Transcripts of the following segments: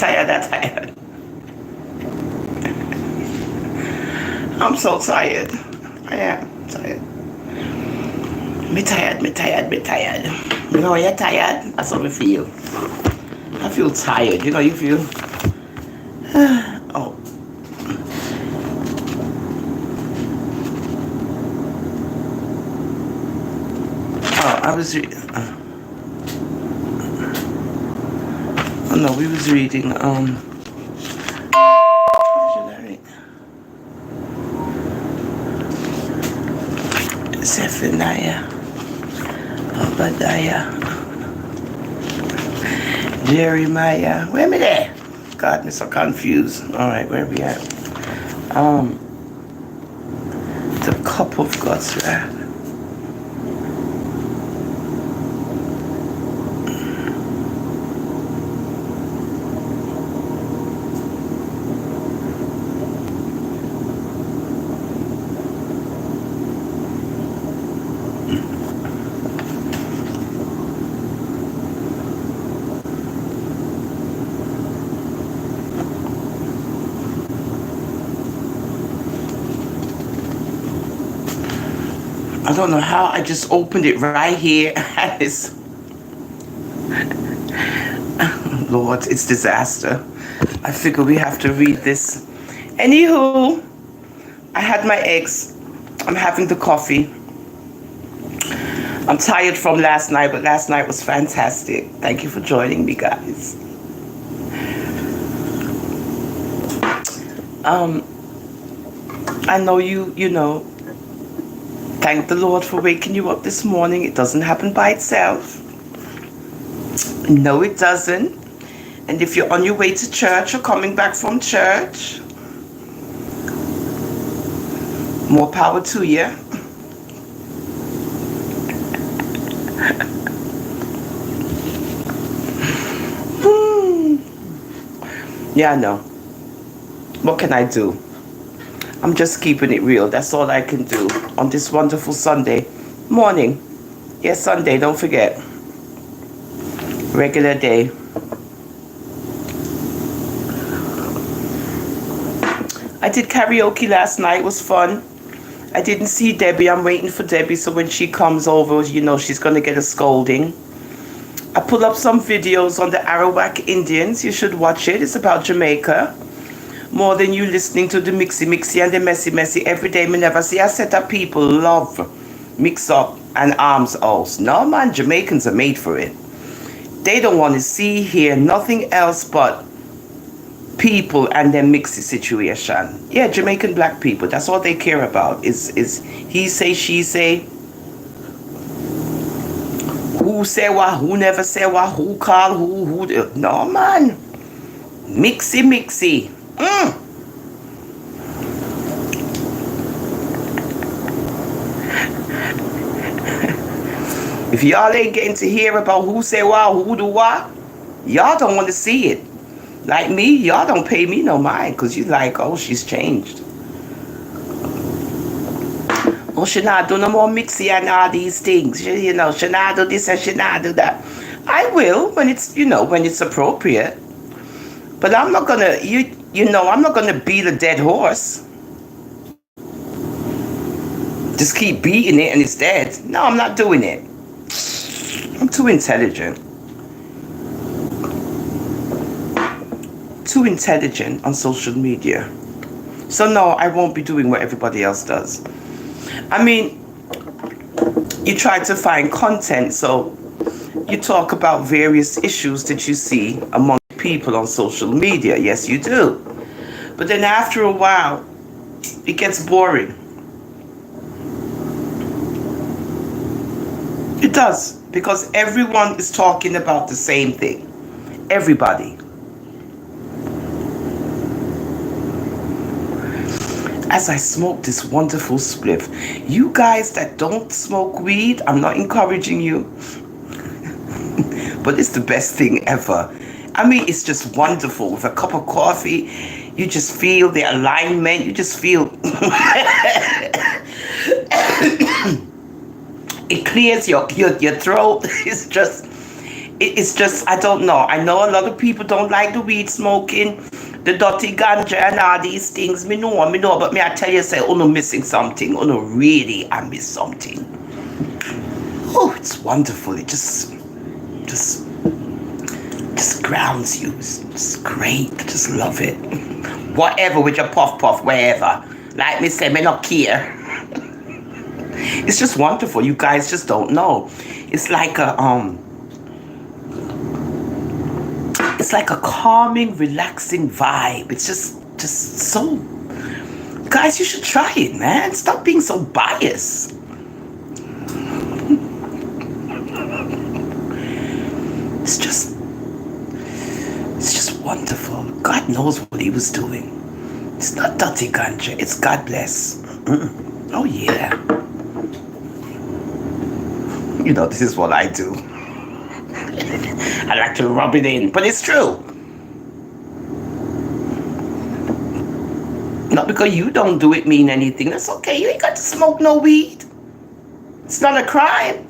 I'm tired. I'm so tired. I am tired. Me tired. You know, you're tired. That's how we feel. I feel tired. You know, you feel. Oh, I was. Oh no, we was reading. Zephaniah, Obadiah, Jeremiah. Where am I there? God, I'm so confused. All right, where are we at? The cup of God's wrath. I don't know how I just opened it right here. And it's, Lord, it's disaster. I figure we have to read this. Anywho, I had my eggs. I'm having the coffee. I'm tired from last night, but last night was fantastic. Thank you for joining me, guys. I know you know, thank the Lord for waking you up this morning. It doesn't happen by itself. No, it doesn't. And if you're on your way to church or coming back from church, more power to you. Yeah, I know. What can I do? I'm just keeping it real. That's all I can do on this wonderful Sunday morning. Yes, Sunday, don't forget. Regular day. I did karaoke last night. It was fun. I didn't see Debbie. I'm waiting for Debbie, so when she comes over, you know, she's going to get a scolding. I pull up some videos on the Arawak Indians. You should watch it. It's about Jamaica. More than you listening to the mixy and the messy every day. Me never see a set of people love mix up and arms out. No, man, Jamaicans are made for it. They don't want to see, hear nothing else but people and their mixy situation. Yeah, Jamaican black people, that's all they care about. Is he say, she say, who say what, who never say what, who call, who. No, man. Mixy. If y'all ain't getting to hear about who say what, who do what, y'all don't want to see it. Like me, y'all don't pay me no mind, because you like, oh, she's changed. Oh, she not do no more mixy and all these things. You know, she not do this and she not do that. I will when it's, you know, when it's appropriate. But I'm not gonna, you know, I'm not gonna beat a dead horse. Just keep beating it and it's dead. No, I'm not doing it. I'm too intelligent. Too intelligent on social media. So no, I won't be doing what everybody else does. I mean, you try to find content, so you talk about various issues that you see among people on social media. Yes, you do. But then after a while, it gets boring. It does, because everyone is talking about the same thing. Everybody. As I smoke this wonderful spliff, you guys that don't smoke weed, I'm not encouraging you, but it's the best thing ever. I mean, it's just wonderful. With a cup of coffee, you just feel the alignment. You just feel it clears your throat. It's just, I don't know. I know a lot of people don't like the weed smoking, the dirty ganja and all these things. Me know, but me I tell you, say, Uno missing something. Uno really, I miss something. Oh, it's wonderful. It just grounds you. It's great. I just love it. Whatever with your puff, wherever. Like me say, me not care. It's just wonderful. You guys just don't know. It's like a it's like a calming, relaxing vibe. It's just so. Guys, you should try it, man. Stop being so biased. It's just wonderful. God knows what he was doing. It's not dirty ganja. It's God bless. Oh yeah. You know, this is what I do. I like to rub it in, but it's true. Not because you don't do it mean anything. That's okay. You ain't got to smoke no weed. It's not a crime.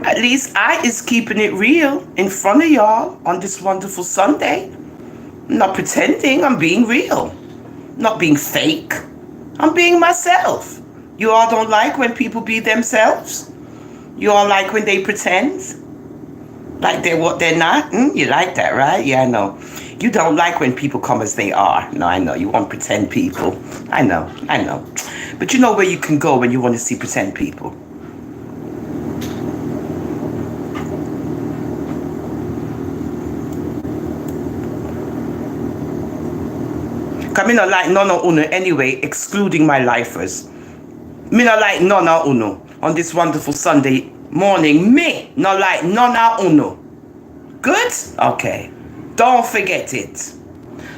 At least I is keeping it real in front of y'all on this wonderful Sunday. I'm not pretending, I'm being real. Not being fake. I'm being myself. You all don't like when people be themselves? You all like when they pretend? Like they're what they're not? You like that, right? Yeah, I know. You don't like when people come as they are. No, I know. You want pretend people. I know. But you know where you can go when you want to see pretend people. Because I not like none of uno anyway, excluding my lifers. Me not like none of uno on this wonderful Sunday morning. Me not like none of uno. Good? Okay. Don't forget it.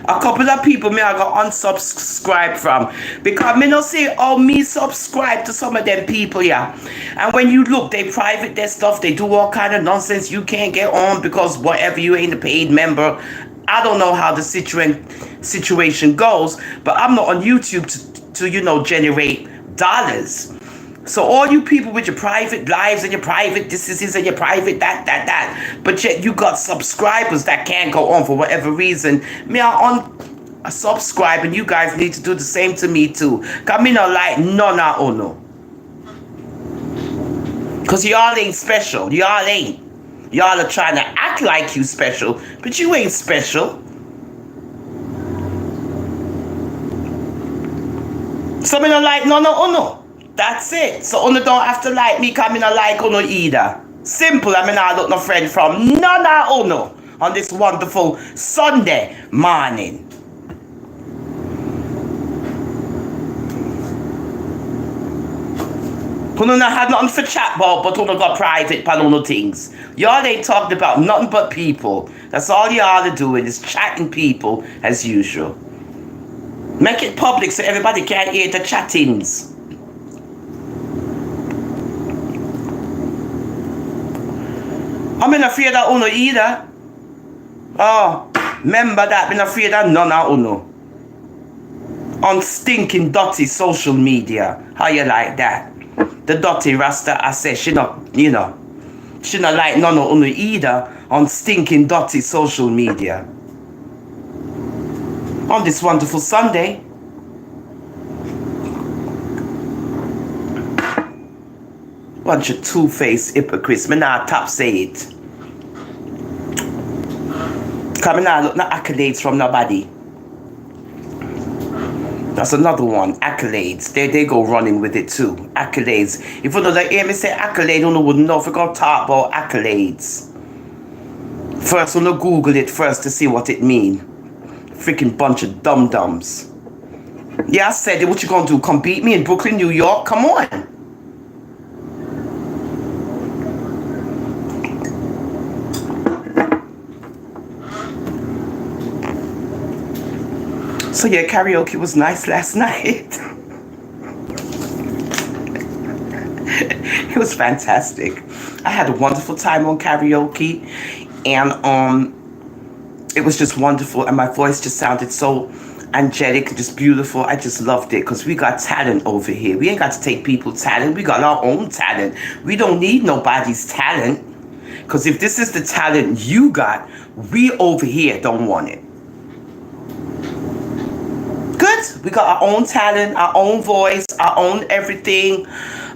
A couple of people me I got unsubscribe from because me not say me subscribe to some of them people, yeah. And when you look, they private their stuff, they do all kind of nonsense. You can't get on because whatever, you ain't a paid member. I don't know how the situation goes, but I'm not on YouTube to generate dollars. So all you people with your private lives and your private this and your private that, but yet you got subscribers that can't go on for whatever reason. Me I subscribe, and you guys need to do the same to me too. Cause me not like none of uno. Cause y'all ain't special. Y'all ain't. Y'all are trying to act like you special, but you ain't special. So me not like none of uno. That's it. So uno don't have to like me, cause me not like uno either. Simple. I mean, I look no friend from none of uno on this wonderful Sunday morning. Uno not had nothing for chat about, but uno got private pan uno things. Y'all ain't talking about nothing but people. That's all y'all are doing is chatting people as usual. Make it public so everybody can hear the chattings. I'm not afraid of uno either. Oh, remember that. I'm not afraid of none of uno. On stinking dirty social media. How you like that? The dirty Rasta, I say, she not like none of uno either on stinking dirty social media. On this wonderful Sunday. Bunch of two-faced hypocrites. Me nah top say it. Cause me nah look no accolades from nobody. That's another one. Accolades. They go running with it too. Accolades. If you don't hear me say accolade, you wouldn't know if we gonna talk about accolades. First, you Google it first to see what it mean. Freaking bunch of dum-dums. Yeah, I said it. What you gonna do? Come beat me in Brooklyn, New York? Come on. So yeah, karaoke was nice last night. It was fantastic. I had a wonderful time on karaoke, and it was just wonderful, and my voice just sounded so angelic, just beautiful. I just loved it because we got talent over here. We ain't got to take people's talent. We got our own talent. We don't need nobody's talent. Because if this is the talent you got, we over here don't want it. Good. We got our own talent, our own voice, our own everything.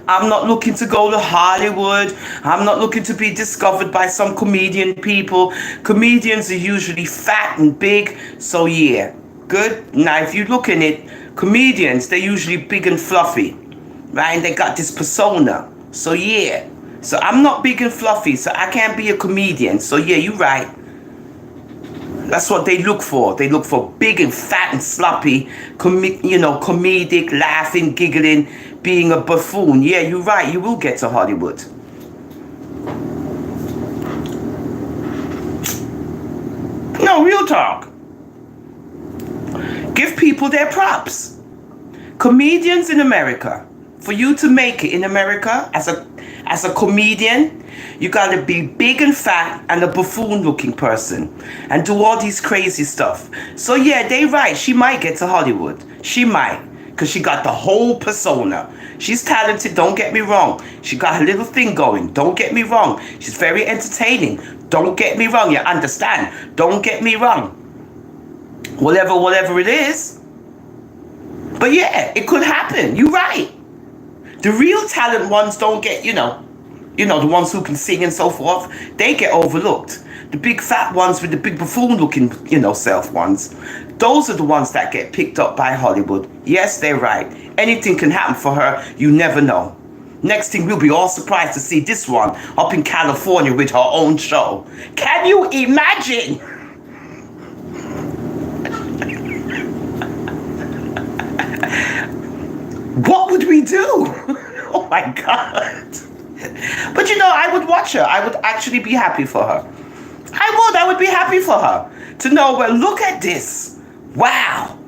I'm not looking to go to Hollywood. I'm not looking to be discovered by some comedian people. Comedians are usually fat and big. So yeah, good. Now if you look in it, comedians, they're usually big and fluffy, right? And they got this persona. So yeah. So I'm not big and fluffy, so I can't be a comedian. So yeah, you're right. That's what they look for. They look for big and fat and sloppy, comedic, laughing, giggling, being a buffoon. Yeah, you're right. You will get to Hollywood. No, real talk. Give people their props. Comedians in America, for you to make it in America as a comedian, you gotta be big and fat and a buffoon looking person and do all these crazy stuff. So yeah, they right. She might get to Hollywood. She might. Because she got the whole persona. She's talented, don't get me wrong. She got her little thing going, don't get me wrong. She's very entertaining, don't get me wrong. You understand? Don't get me wrong. Whatever it is. But yeah, it could happen. You're right. The real talent ones don't get, the ones who can sing and so forth, they get overlooked. The big fat ones with the big buffoon looking, self ones, those are the ones that get picked up by Hollywood. Yes, they're right. Anything can happen for her. You never know. Next thing, we'll be all surprised to see this one up in California with her own show. Can you imagine? What would we do? Oh my God. But I would watch her. I would actually be happy for her. I would be happy for her. To know, well, look at this. Wow.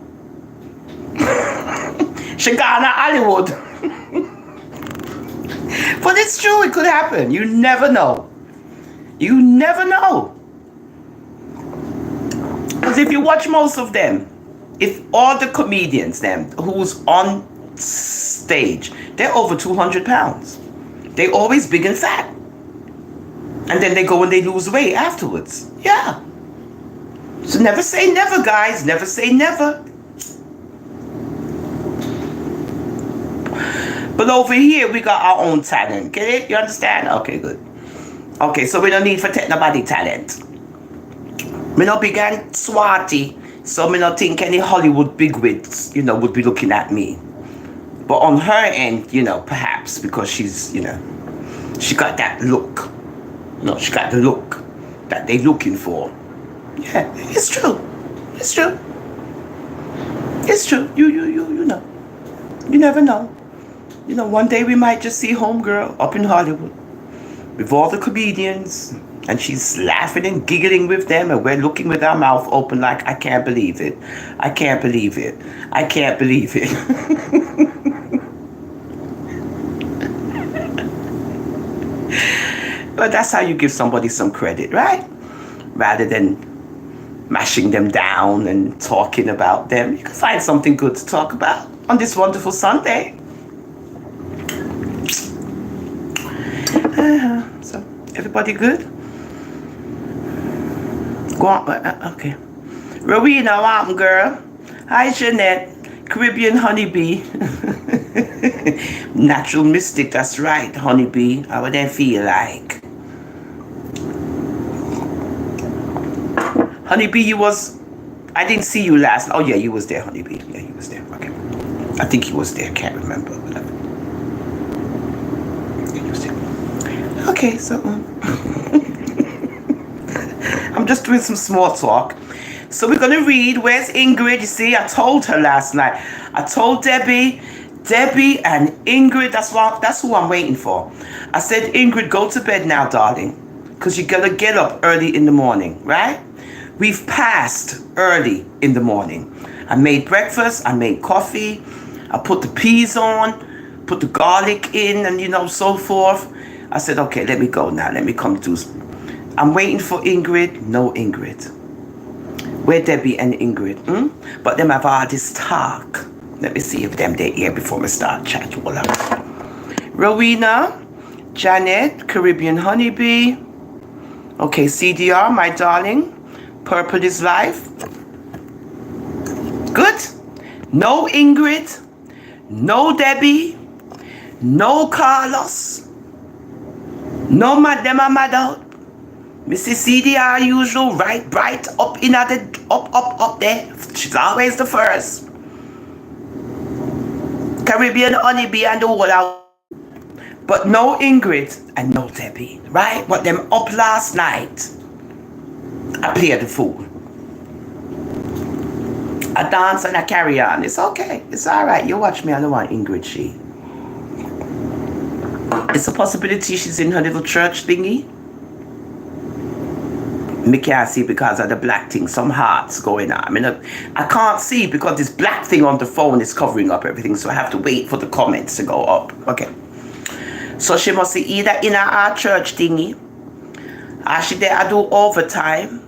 She got to Hollywood. But it's true, it could happen. You never know. You never know. Because if you watch most of them, if all the comedians, them, who's on stage, they're over 200 pounds. They always big and fat. And then they go and they lose weight afterwards. Yeah. So never say never, guys. Never say never. But over here, we got our own talent. Get it? You understand? Okay, good. Okay, so we don't need for take nobody talent. Me no big and swatty. So me not think any Hollywood bigwigs, would be looking at me. But on her end, perhaps because she's, she got that look. She got the look that they looking for. Yeah, it's true. It's true. It's true. You know. You never know. One day we might just see homegirl up in Hollywood with all the comedians, and she's laughing and giggling with them, and we're looking with our mouth open like, I can't believe it. I can't believe it. I can't believe it. But that's how you give somebody some credit, right? Rather than mashing them down and talking about them. You can find something good to talk about on this wonderful Sunday. So, everybody good? Go on, okay. Rowena, welcome, girl. Hi, Jeanette. Caribbean honeybee. Natural mystic, that's right, honeybee. How would that feel like? Honeybee, I didn't see you last. Oh yeah, you was there, honeybee. Yeah, you was there. Okay. I think he was there, can't remember. Yeah, he was there. Okay, so I'm just doing some small talk. So we're gonna read. Where's Ingrid? You see, I told her last night. I told Debbie and Ingrid, that's who I'm waiting for. I said, Ingrid, go to bed now, darling, because you gotta get up early in the morning, right? We've passed early in the morning. I made breakfast, I made coffee, I put the peas on, put the garlic in, and so forth. I said, okay, let me go now. Let me come to. I'm waiting for Ingrid. No Ingrid. Where Debbie and Ingrid, but them have all this talk. Let me see if them they here before we start chat. Hold on. Rowena, Janet, Caribbean Honeybee. Okay, CDR, my darling. Purple is life. Good. No Ingrid. No Debbie. No Carlos. No Madam Amado. Mrs. CDR usual, right up in at the up there. She's always the first. Caribbean Honeybee and the whole out. But no Ingrid and no Debbie, right? But them up last night. I played the fool. I dance and I carry on. It's okay. It's alright. You watch me. I don't want Ingrid. It's a possibility she's in her little church thingy. Me can't see because of the black thing. Some hearts going on. I mean, I can't see because this black thing on the phone is covering up everything. So I have to wait for the comments to go up. Okay. So she must be either in our church thingy, or she there do overtime,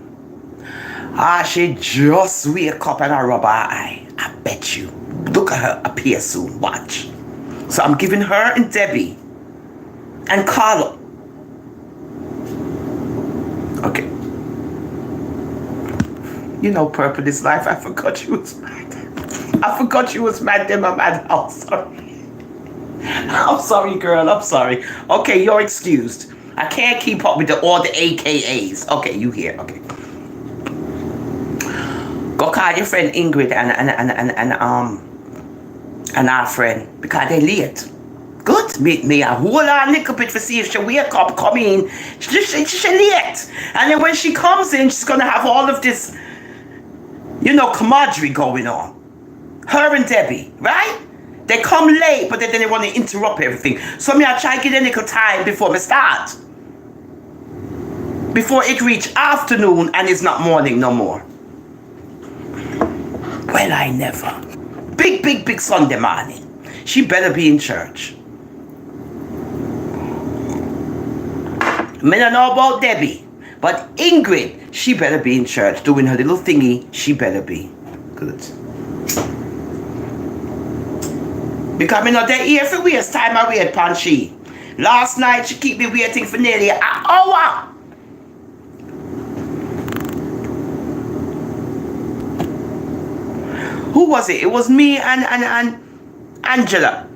or she just wake up and I rub her eye. I bet you. Look at her appear soon. Watch. So I'm giving her and Debbie and Carlo. Okay. You know, purple is life. I forgot you was mad. I forgot you was mad. Them I'm mad. I'm sorry. I'm sorry, girl. I'm sorry. Okay, you're excused. I can't keep up with all the AKAs. Okay, you here. Okay. Go call your friend Ingrid and our friend because they late. Good. Meet me a whole little bit to see if she wake up, come in. She late. And then when she comes in, she's gonna have all of this, you know, camaraderie going on. Her and Debbie, right? They come late, but then they want to interrupt everything. So me I try to get a little time before we start. Before it reach afternoon and it's not morning no more. Well, I never. Big Sunday morning. She better be in church. Me don't know about Debbie, but Ingrid, she better be in church doing her little thingy. She better be. Good. Because me not there here for waste time I wait upon she. Last night she keep me waiting for nearly an hour. Who was it? It was me and Angela.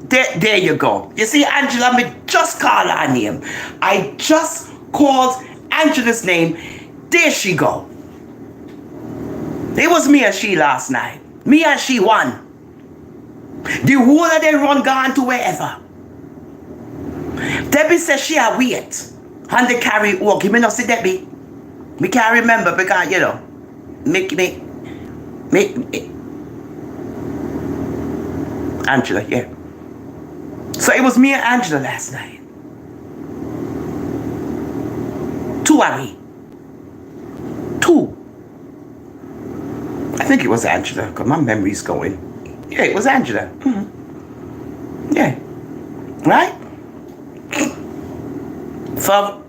There you go. You see, Angela, me just call her name. I just called Angela's name. There she go. It was me and she last night. Me and she won. The whole of them run gone to wherever. Debbie says she a wait. And the karaoke. Me not see Debbie. Me can't remember because, you know, Angela, yeah. So it was me and Angela last night. Two are we. Two. I think it was Angela, because my memory's going. Yeah, it was Angela. Mm-hmm. Yeah. Right? For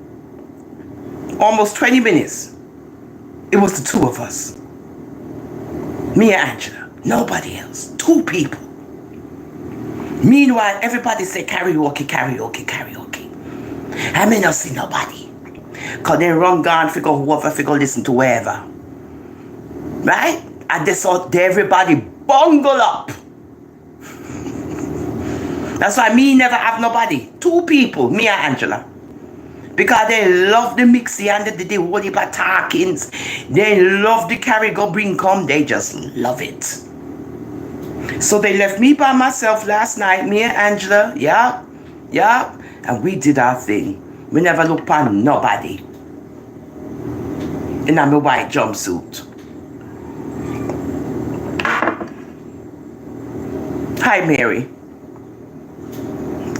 almost 20 minutes, it was the two of us. Me and Angela. Nobody else. Two people. Meanwhile, everybody say karaoke. I may not see nobody. Because they run gone, figure whoever, figure listen to wherever. Right? And they saw everybody bungle up. That's why me never have nobody. Two people, me and Angela. Because they love the mixie and the whole heap of talkings. They love the carry go bring come. They just love it. So they left me by myself last night, me and Angela. Yeah. And we did our thing. We never looked upon nobody. In my white jumpsuit. Hi, Mary.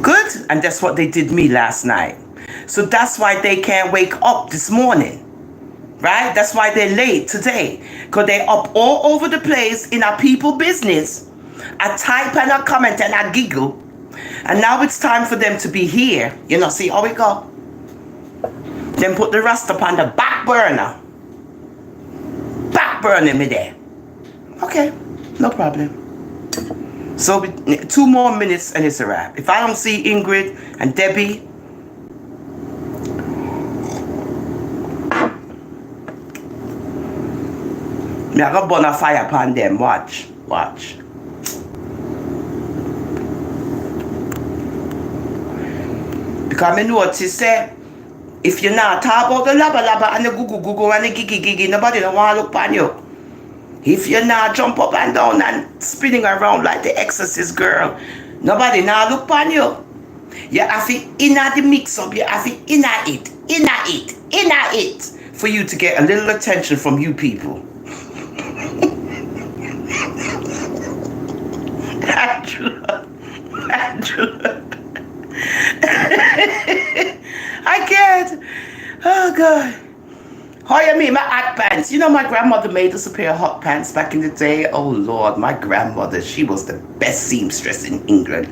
Good. And that's what they did me last night. So that's why they can't wake up this morning. Right? That's why they're late today. Because they're up all over the place in our people business. I type and I comment and I giggle. And now it's time for them to be here. You know, see how we go. Then put the Rasta on the back burner. Back burning me there. Okay, no problem. So 2 more minutes and it's a wrap. If I don't see Ingrid and Debbie, me I go burn a fire upon them. Watch. Because I notice that if you're not talk about the laba and the gugu and the gigi, nobody don't want to look on you. If you're not jump up and down and spinning around like the exorcist girl, nobody now look on you. You have to inner the mix up, you have to inner it for you to get a little attention from you people. Angela. I can't. Oh God. How you mean my hot pants? You know my grandmother made us a pair of hot pants back in the day. Oh Lord, my grandmother, she was the best seamstress in England,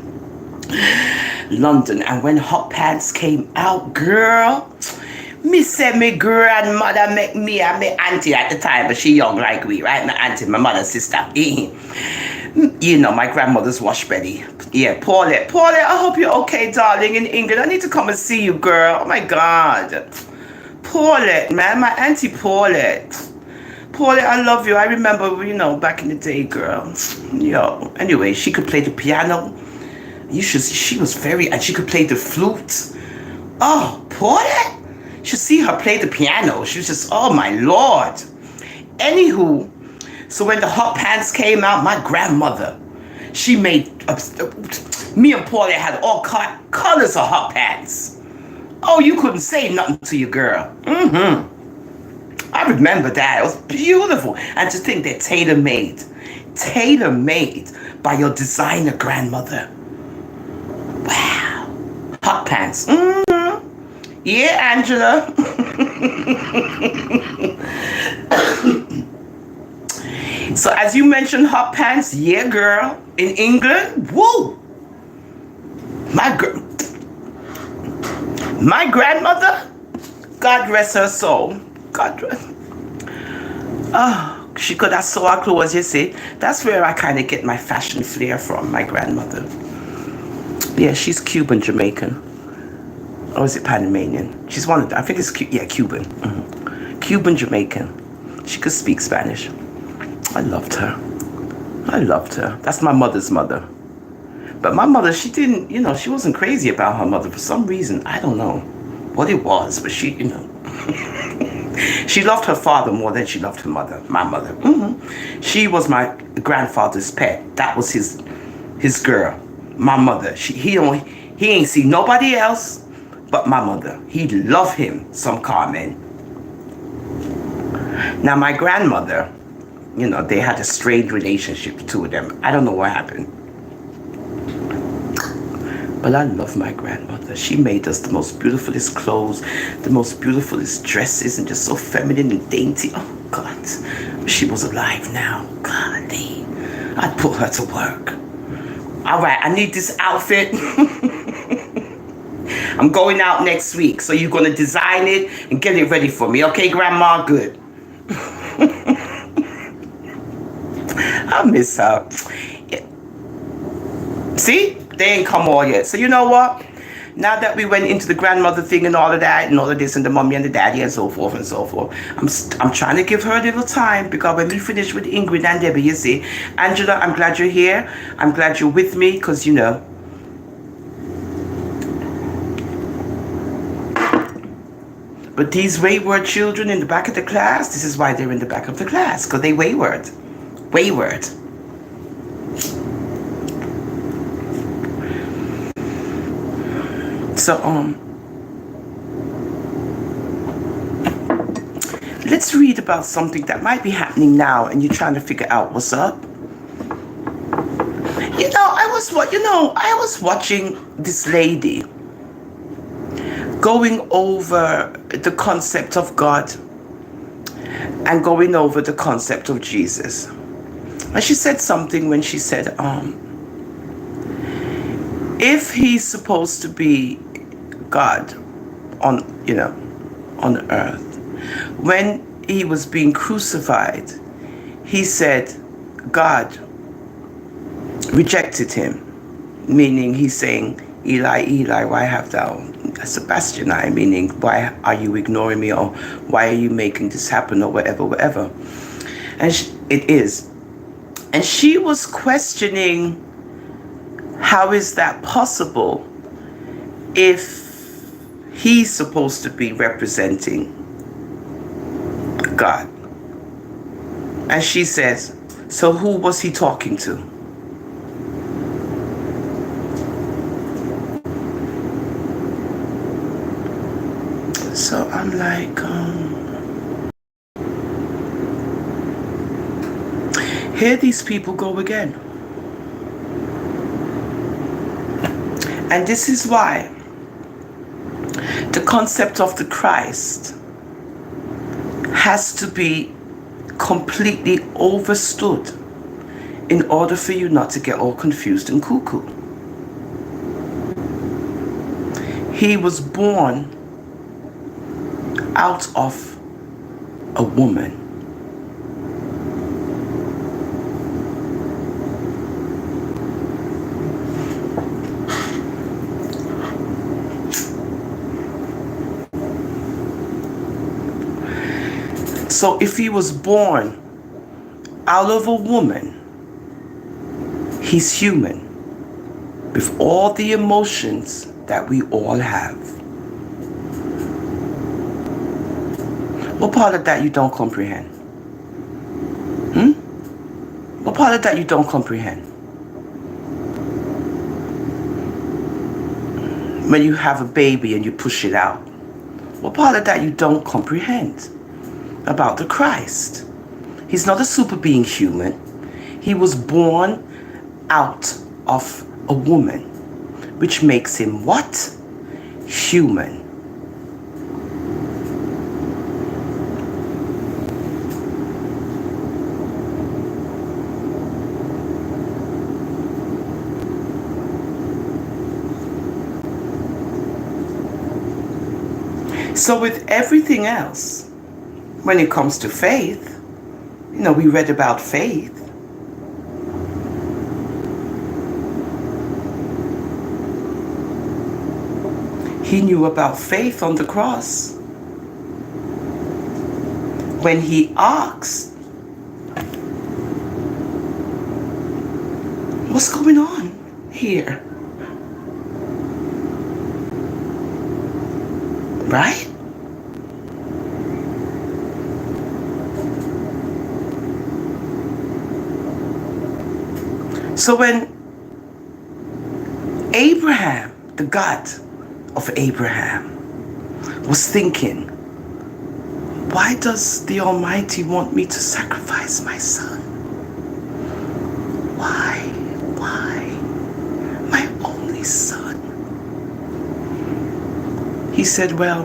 London. And when hot pants came out, girl, me say my grandmother make me and my auntie at the time, but she young like we, right? My auntie, my mother's sister. You know, my grandmother's wash ready. Yeah, Paulette, I hope you're okay, darling, in England. I need to come and see you, girl. Oh my God. Paulette, man, my auntie Paulette, I love you. I remember, you know, back in the day, girl. Yo, anyway, she could play the piano. She was and she could play the flute. Oh, Paulette, you should see her play the piano. She was just, oh my Lord. Anywho, so when the hot pants came out, my grandmother, she made, me and Paulette had all colors of hot pants. Oh, you couldn't say nothing to your girl. I remember that. It was beautiful. And to think they're tailor-made by your designer grandmother. Wow. Hot pants. Yeah, Angela. So as you mentioned hot pants, yeah, girl. In England, woo. My grandmother, God rest her soul. God rest. Oh, she could have sew her clothes, you see. That's where I kind of get my fashion flair from, my grandmother. Yeah, she's Cuban Jamaican. Or is it Panamanian? She's one of them. I think it's Cuban. Cuban Jamaican. She could speak Spanish. I loved her. That's my mother's mother. But my mother, she didn't, you know, she wasn't crazy about her mother for some reason. I don't know what it was, but she, you know, she loved her father more than she loved her mother, my mother. She was my grandfather's pet. That was his girl, my mother. He ain't see nobody else but my mother. He loved him, some Carmen. Now my grandmother, you know, they had a strained relationship, the two of them. I don't know what happened. But I love my grandmother. She made us the most beautifulest clothes, the most beautifulest dresses, and just so feminine and dainty. Oh, God. She was alive now. Golly. I'd put her to work. All right, I need this outfit. I'm going out next week, so you're going to design it and get it ready for me. Okay, Grandma? Good. I miss her. Yeah. See? They ain't come all yet. So you know what? Now that we went into the grandmother thing and all of that and all of this and the mommy and the daddy and so forth, I'm trying to give her a little time, because when we finish with Ingrid and Debbie, you see, Angela, I'm glad you're here. I'm glad you're with me, because, you know, but these wayward children in the back of the class, this is why they're in the back of the class, because they wayward. So, let's read about something that might be happening now, and you're trying to figure out what's up. You know, I was watching this lady going over the concept of God and going over the concept of Jesus. And she said something when she said, if he's supposed to be God on earth, when he was being crucified, he said God rejected him, meaning he's saying, Eli, Eli, why have thou Sebastian, meaning why are you ignoring me, or why are you making this happen, or whatever, whatever. And it is. And she was questioning, how is that possible if he's supposed to be representing God? And she says, so who was he talking to? So I'm like, here these people go again. And this is why the concept of the Christ has to be completely understood in order for you not to get all confused and cuckoo. He was born out of a woman. So if he was born out of a woman, he's human with all the emotions that we all have. What part of that you don't comprehend? What part of that you don't comprehend? When you have a baby and you push it out, what part of that you don't comprehend about the Christ? He's not a super being human. He was born out of a woman, which makes him what? Human. So with everything else, when it comes to faith, we read about faith. He knew about faith on the cross. When he asked, what's going on here? Right? So when Abraham, the God of Abraham, was thinking, why does the Almighty want me to sacrifice my son? Why? My only son. He said, well,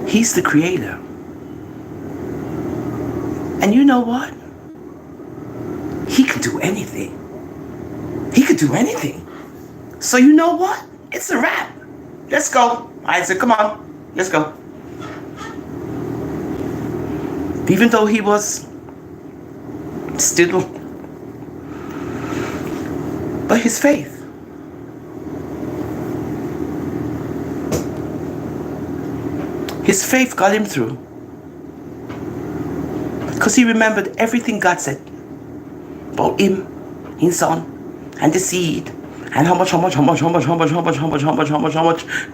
he's the creator. And you know what? He could do anything. He could do anything. So you know what? It's a wrap. Let's go. Isaac, come on. Let's go. Even though he was still, but his faith. His faith got him through. Because he remembered everything God said about him, his son, and the seed, and how much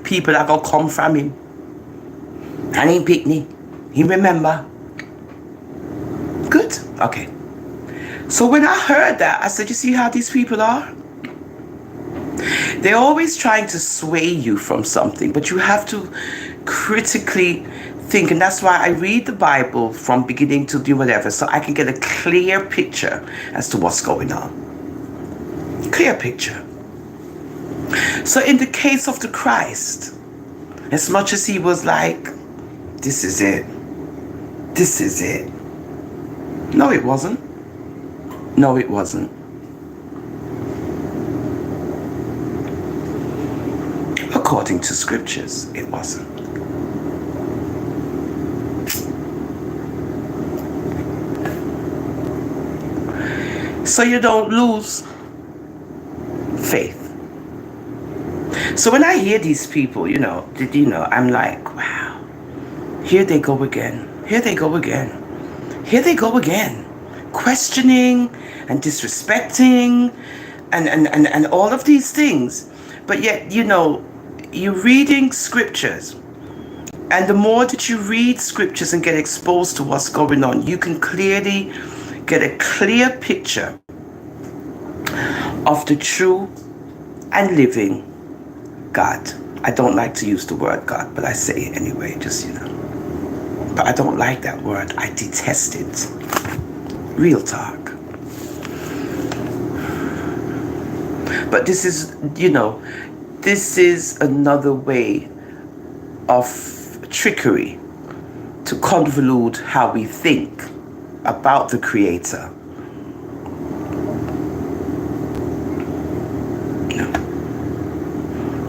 people that gonna come from him. And he picked me. He remember. Good? Okay. So when I heard that, I said, you see how these people are? They're always trying to sway you from something, but you have to critically think, and that's why I read the Bible from beginning to do whatever, so I can get a clear picture as to what's going on. Clear picture. So in the case of the Christ, as much as he was like, this is it. This is it. No, it wasn't. No, it wasn't. According to scriptures, it wasn't. so you don't lose faith. So when I hear these people, I'm like, wow, here they go again. Here they go again. Here they go again. Questioning and disrespecting and all of these things. But yet, you're reading scriptures. And the more that you read scriptures and get exposed to what's going on, you can clearly get a clear picture of the true and living God. I don't like to use the word God, but I say it anyway, But I don't like that word. I detest it. Real talk. But this is another way of trickery to convolute how we think about the Creator.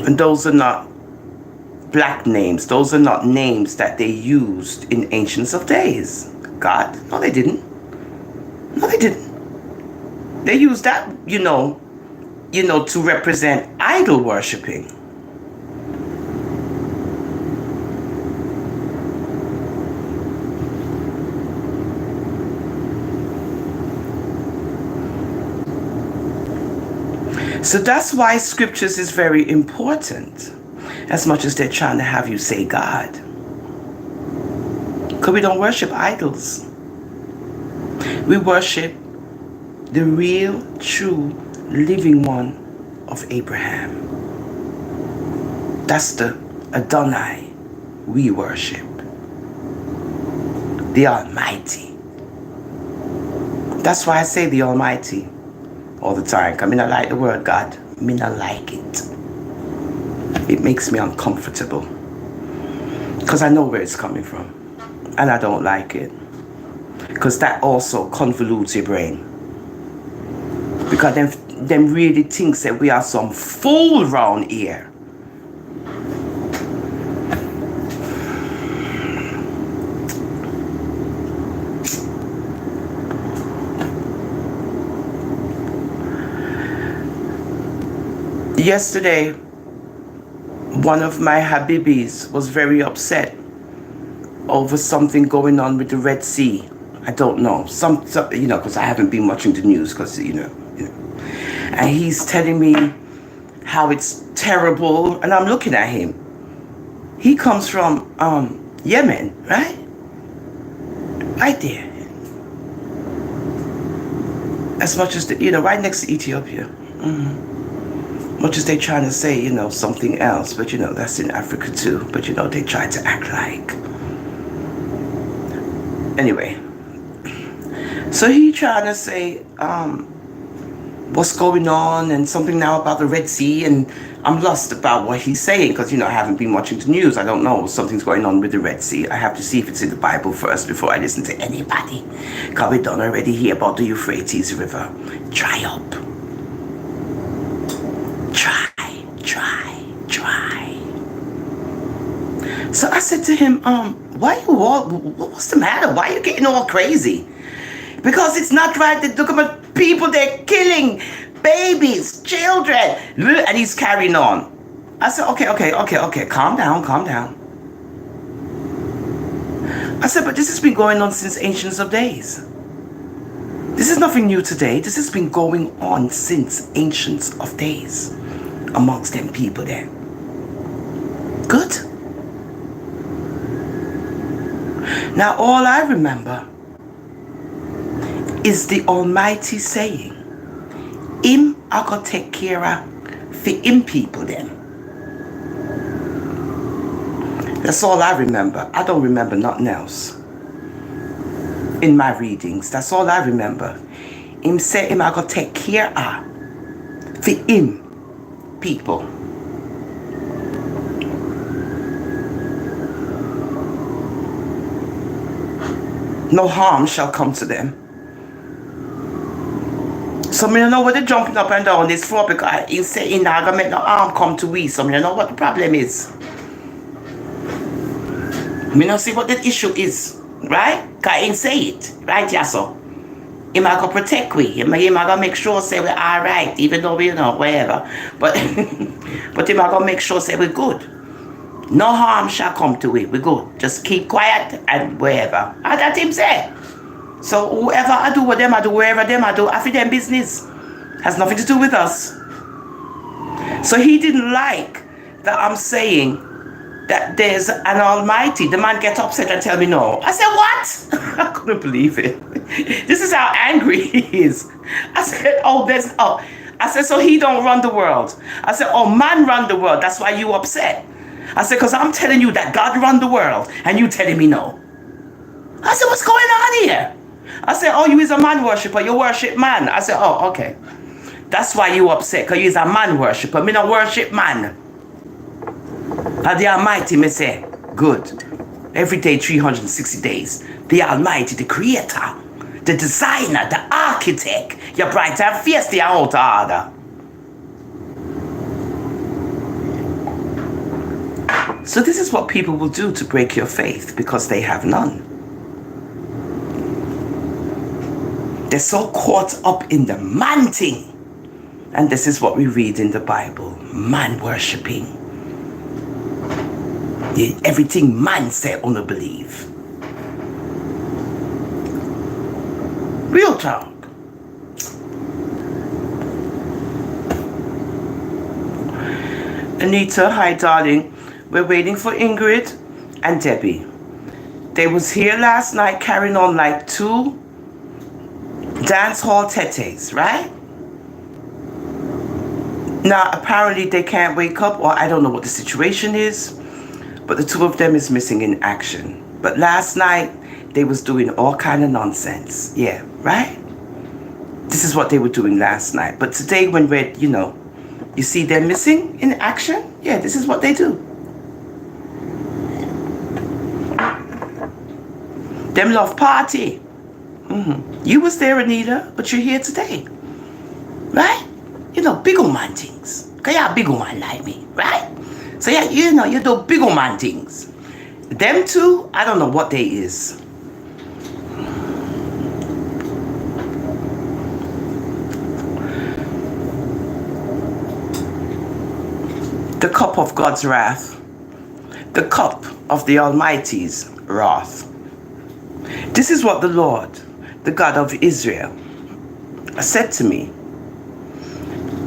And those are not black names. Those are not names that they used in Ancients of Days. God? No, they didn't. No, they didn't. They used that, to represent idol worshipping. So that's why scriptures is very important, as much as they're trying to have you say God. Because we don't worship idols. We worship the real, true, living one of Abraham. That's the Adonai we worship. The Almighty. That's why I say the Almighty all the time. I mean, I like the word God. I mean, I like it. It makes me uncomfortable. Because I know where it's coming from. And I don't like it. Because that also convolutes your brain. Because them really thinks that we are some fool round here. Yesterday, one of my Habibis was very upset over something going on with the Red Sea. I don't know. Some because I haven't been watching the news, because, And he's telling me how it's terrible. And I'm looking at him. He comes from Yemen, right? Right there. As much as, right next to Ethiopia. Mm-hmm. Much as they trying to say, something else, but that's in Africa too. But they try to act like. Anyway, so he trying to say what's going on and something now about the Red Sea, and I'm lost about what he's saying because I haven't been watching the news. I don't know, something's going on with the Red Sea. I have to see if it's in the Bible first before I listen to anybody. Because we don't already hear about the Euphrates River dry up. Try. So I said to him, what's the matter? Why are you getting all crazy? Because it's not right that look at people, they're killing babies, children. And he's carrying on. I said, okay, calm down. I said, but this has been going on since Ancients of Days. This is nothing new today. This has been going on since Ancients of Days. Amongst them people there. Good. Now all I remember is the Almighty saying, Him I go take care of for Him people then. That's all I remember. I don't remember nothing else. In my readings, that's all I remember. Him say Him I go take care of for Him people. No harm shall come to them. So me don't know what they're jumping up and down this for, because he say he not gonna make no harm come to we. So me don't know what the problem is. Me don't see what the issue is, right? Cause he say it, right, Yasso? Him a go protect we. Him a go make sure say we're alright, even though we whatever. But but him a go make sure say we're good. No harm shall come to it. We're good. Just keep quiet and wherever. And that him say. So whoever I do, what them I do, wherever them I do, I feel them business. Has nothing to do with us. So he didn't like that I'm saying that there's an almighty. The man get upset and tell me no. I said, what? I couldn't believe it. This is how angry he is. I said, I said, so he don't run the world. I said, oh, man run the world. That's why you upset. I said, because I'm telling you that God run the world and you telling me no. I said, what's going on here? I said, oh, you is a man worshiper. You worship man. I said, oh, okay. That's why you upset, because you is a man worshiper. Me no worship man. And the Almighty may say, good. Every day, 360 days. The Almighty, the Creator, the Designer, the Architect. You're bright and fierce, the out order. So this is what people will do to break your faith, because they have none. They're so caught up in the man thing. And this is what we read in the Bible. Man worshipping. Everything man say only believe. Real talk. Anita, hi darling. We're waiting for Ingrid and Debbie. They was here last night carrying on like 2 dance hall tetes, right? Now, apparently they can't wake up, or I don't know what the situation is, but the 2 of them is missing in action. But last night, they was doing all kind of nonsense. Yeah, right? This is what they were doing last night. But today, when we're, you see them missing in action, yeah, this is what they do. Them love party. You was there, Anita, but you're here today. Right? Big old man things. Because you're a big old man like me, right? So yeah, you do big old man things. Them 2, I don't know what they is. The cup of God's wrath. The cup of the Almighty's wrath. This is what the Lord, the God of Israel, said to me.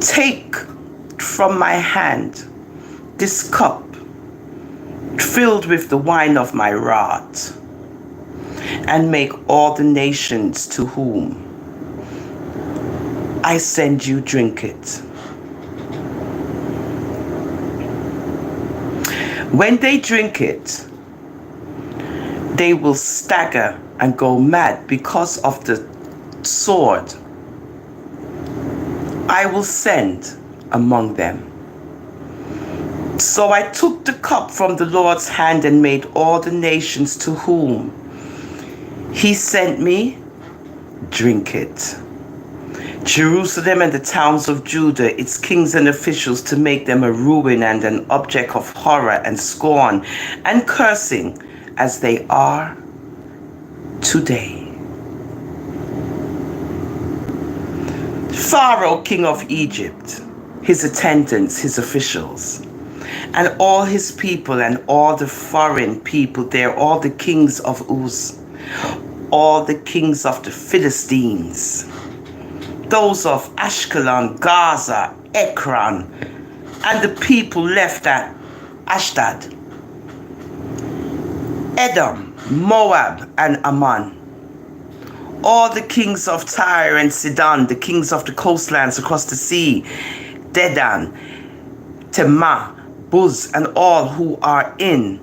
Take from my hand this cup filled with the wine of my wrath, and make all the nations to whom I send you drink it. When they drink it, they will stagger and go mad because of the sword I will send among them. So I took the cup from the Lord's hand and made all the nations to whom he sent me drink it. Jerusalem and the towns of Judah, its kings and officials, to make them a ruin and an object of horror and scorn and cursing, as they are today. Pharaoh, king of Egypt, his attendants, his officials, and all his people and all the foreign people there, all the kings of Uz, all the kings of the Philistines, those of Ashkelon, Gaza, Ekron, and the people left at Ashdod, Edom, Moab, and Ammon, all the kings of Tyre and Sidon, the kings of the coastlands across the sea, Dedan, Tema, Buz, and all who are in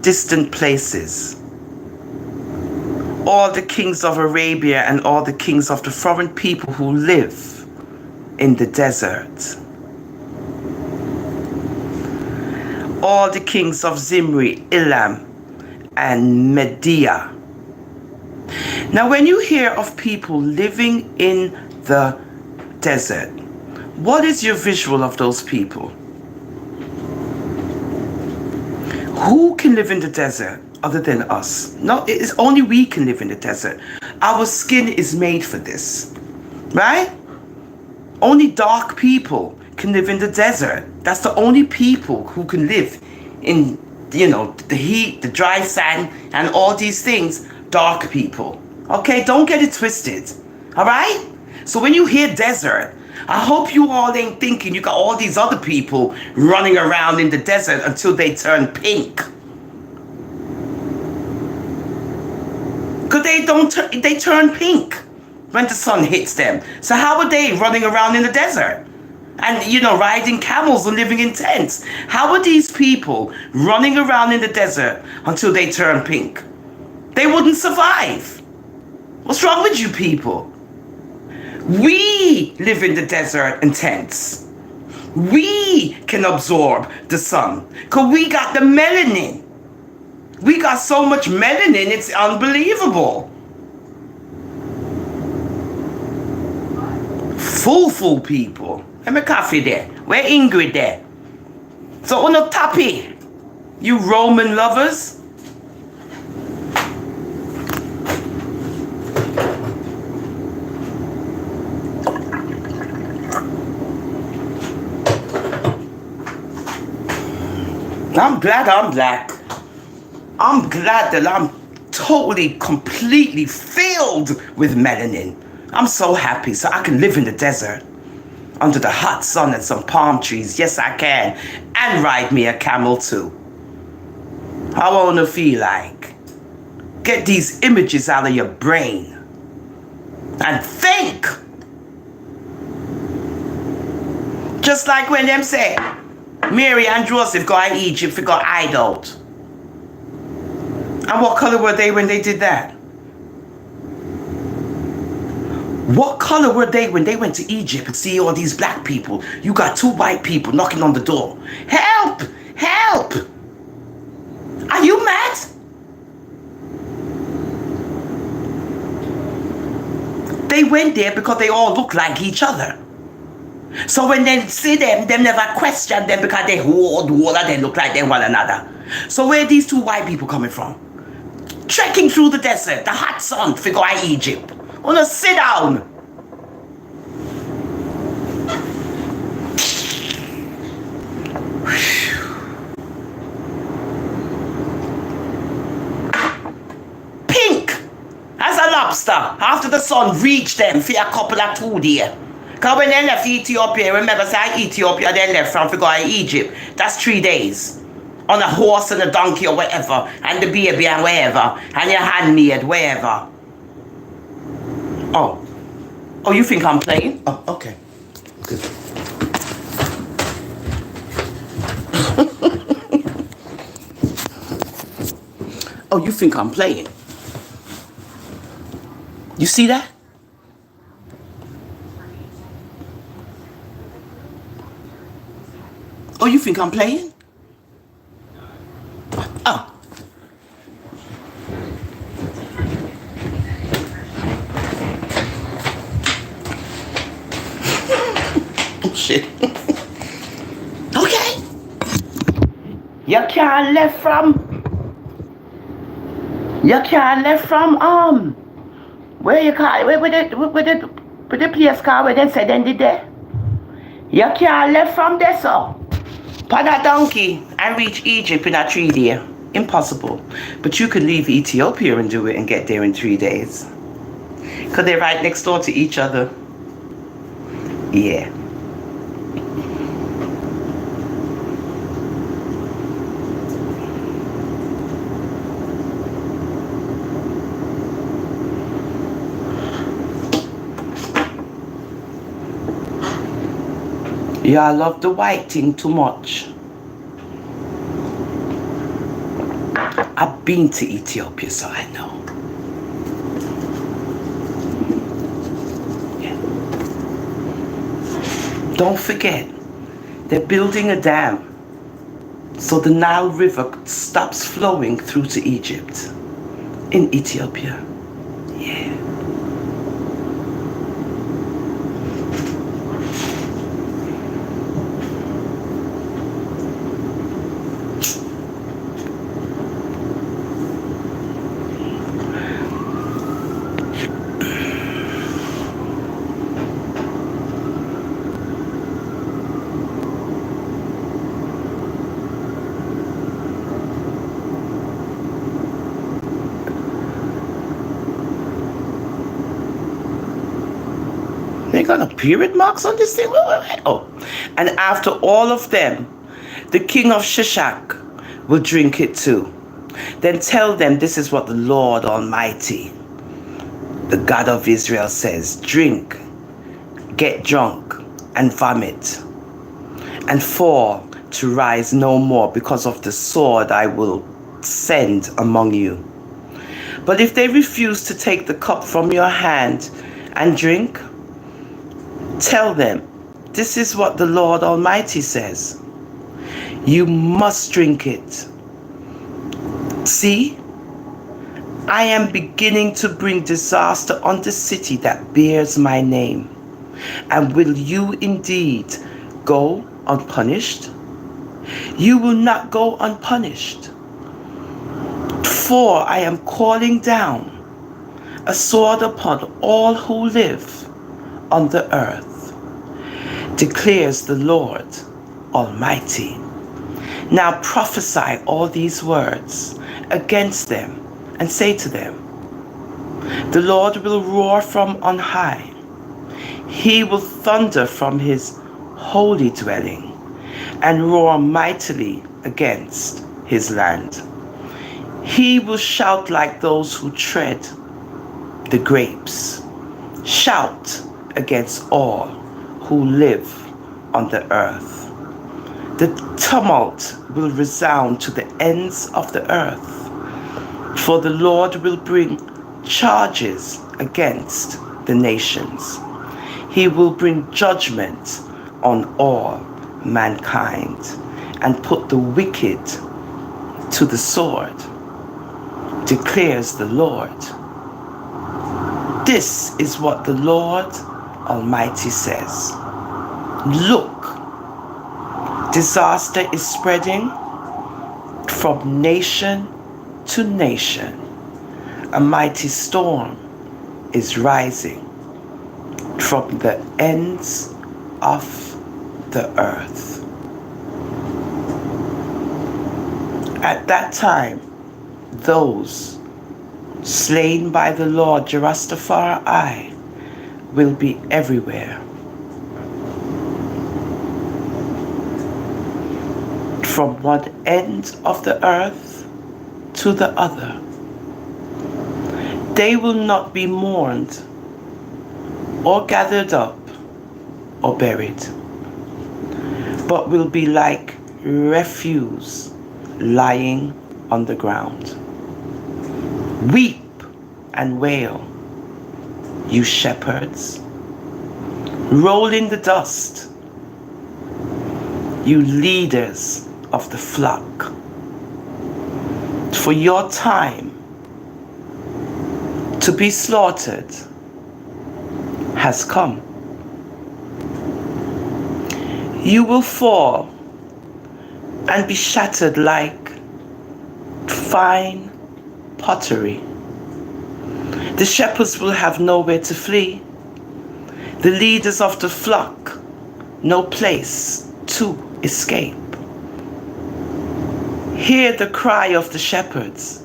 distant places, all the kings of Arabia and all the kings of the foreign people who live in the desert, all the kings of Zimri, Elam, and Media. Now, when you hear of people living in the desert, what is your visual of those people? Who can live in the desert other than us? No, it's only we can live in the desert. Our skin is made for this, right? Only dark people can live in the desert. That's the only people who can live in, the heat, the dry sand, and all these things. Dark people. Okay, don't get it twisted. All right? So when you hear desert, I hope you all ain't thinking you got all these other people running around in the desert until they turn pink. Because they turn pink when the sun hits them. So how are they running around in the desert? And, riding camels and living in tents. How are these people running around in the desert until they turn pink? They wouldn't survive. What's wrong with you people? We live in the desert in tents. We can absorb the sun because we got the melanin. We got so much melanin, it's unbelievable. Full people. Let me coffee there. Where Ingrid there? So on the toppy, you Roman lovers. I'm glad I'm black. I'm glad that I'm totally, completely filled with melanin. I'm so happy so I can live in the desert under the hot sun and some palm trees. Yes, I can. And ride me a camel too. How I wanna feel like. Get these images out of your brain. And think. Just like when them say, Mary and Joseph go to Egypt for got hide out. And what color were they when they did that? What color were they when they went to Egypt and see all these black people? You got 2 white people knocking on the door. Help! Help! Are you mad? They went there because they all look like each other. So when they see them never question them because they all of them look like them one another. So where are these 2 white people coming from? Trekking through the desert, the hot sun, for go to Egypt. Wanna sit down. Pink as a lobster after the sun reached them for a couple of 2 days. Because when they left Ethiopia, remember, say Ethiopia, they left from to go to Egypt. That's 3 days. On a horse and a donkey or whatever, and the baby and wherever, and your handmaid, wherever. Oh. Oh, you think I'm playing? Oh, okay. Good. Oh, you think I'm playing? You see that? Oh, you think I'm playing? Oh. Oh, shit. Okay. You can't left from, where you call it, where the place called where they said they did there. You can't left from there, so. Pan a donkey and reach Egypt in a 3 days. Impossible. But you could leave Ethiopia and do it and get there in 3 days. Because they're right next door to each other. Yeah. Yeah, I love the white thing too much. I've been to Ethiopia, so I know. Yeah. Don't forget, they're building a dam so the Nile River stops flowing through to Egypt in Ethiopia. Yeah. got no period marks on this thing? Oh. And after all of them, the king of Shishak will drink it too. Then tell them, this is what the Lord Almighty, the God of Israel says, drink, get drunk, and vomit, and fall to rise no more because of the sword I will send among you. But if they refuse to take the cup from your hand and drink, tell them, this is what the Lord Almighty says. You must drink it. See, I am beginning to bring disaster on the city that bears my name. And will you indeed go unpunished? You will not go unpunished. For I am calling down a sword upon all who live on the earth, declares the Lord Almighty. Now prophesy all these words against them, and say to them, the Lord will roar from on high. He will thunder from his holy dwelling, and roar mightily against his land. He will shout like those who tread the grapes. Shout against all who live on the earth. The tumult will resound to the ends of the earth. For the Lord will bring charges against the nations. He will bring judgment on all mankind and put the wicked to the sword, declares the Lord. This is what the Lord Almighty says. Look, disaster is spreading from nation to nation. A mighty storm is rising from the ends of the earth. At that time, those slain by the Lord Rasta For Life will be everywhere. From one end of the earth to the other. They will not be mourned or gathered up or buried, but will be like refuse lying on the ground. Weep and wail, you shepherds. Roll in the dust, you leaders of the flock. For your time to be slaughtered has come. You will fall and be shattered like fine pottery. The shepherds will have nowhere to flee. The leaders of the flock, no place to escape. Hear the cry of the shepherds,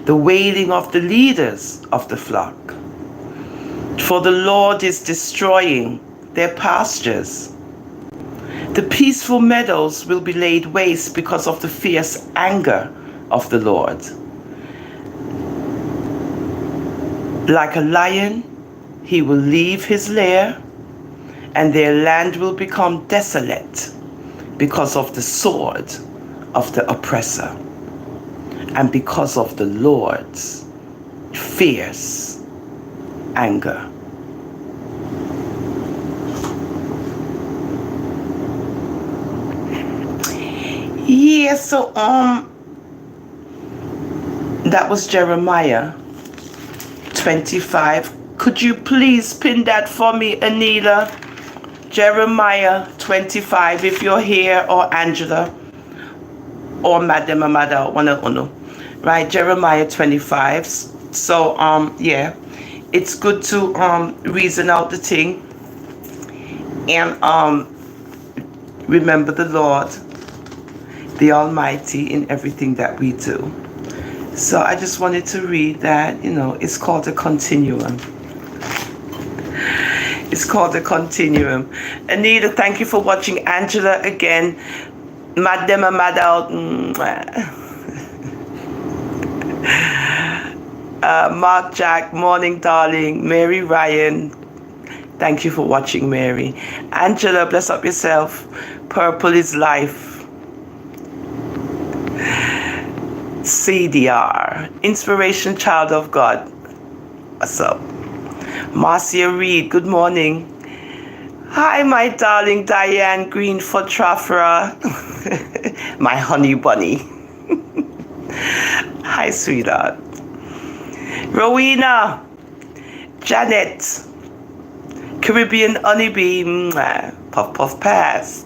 the wailing of the leaders of the flock. For the Lord is destroying their pastures. The peaceful meadows will be laid waste because of the fierce anger of the Lord. Like a lion, he will leave his lair, and their land will become desolate because of the sword of the oppressor, and because of the Lord's fierce anger. Yeah, so that was Jeremiah 25. Could you please pin that for me, Anila? Jeremiah 25, if you're here, or Angela, or Madam Amada, one of uno. Right, Jeremiah 25. So yeah, it's good to reason out the thing and remember the Lord, the Almighty, in everything that we do. So I just wanted to read that. You know, it's called a continuum. It's called the continuum. Anita, thank you for watching. Angela, again. Mad them and mad out. Mark Jack, morning, darling. Mary Ryan, thank you for watching, Mary. Angela, bless up yourself. Purple is life. CDR, Inspiration Child of God. What's up? Marcia Reed, good morning. Hi, my darling Diane Green for Trafra. My honey bunny. Hi, sweetheart. Rowena, Janet, Caribbean honeybee, puff puff pass.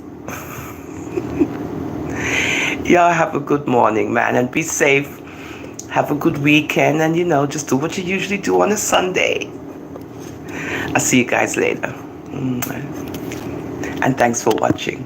Y'all have a good morning, man, and be safe. Have a good weekend, and just do what you usually do on a Sunday. I'll see you guys later. And thanks for watching.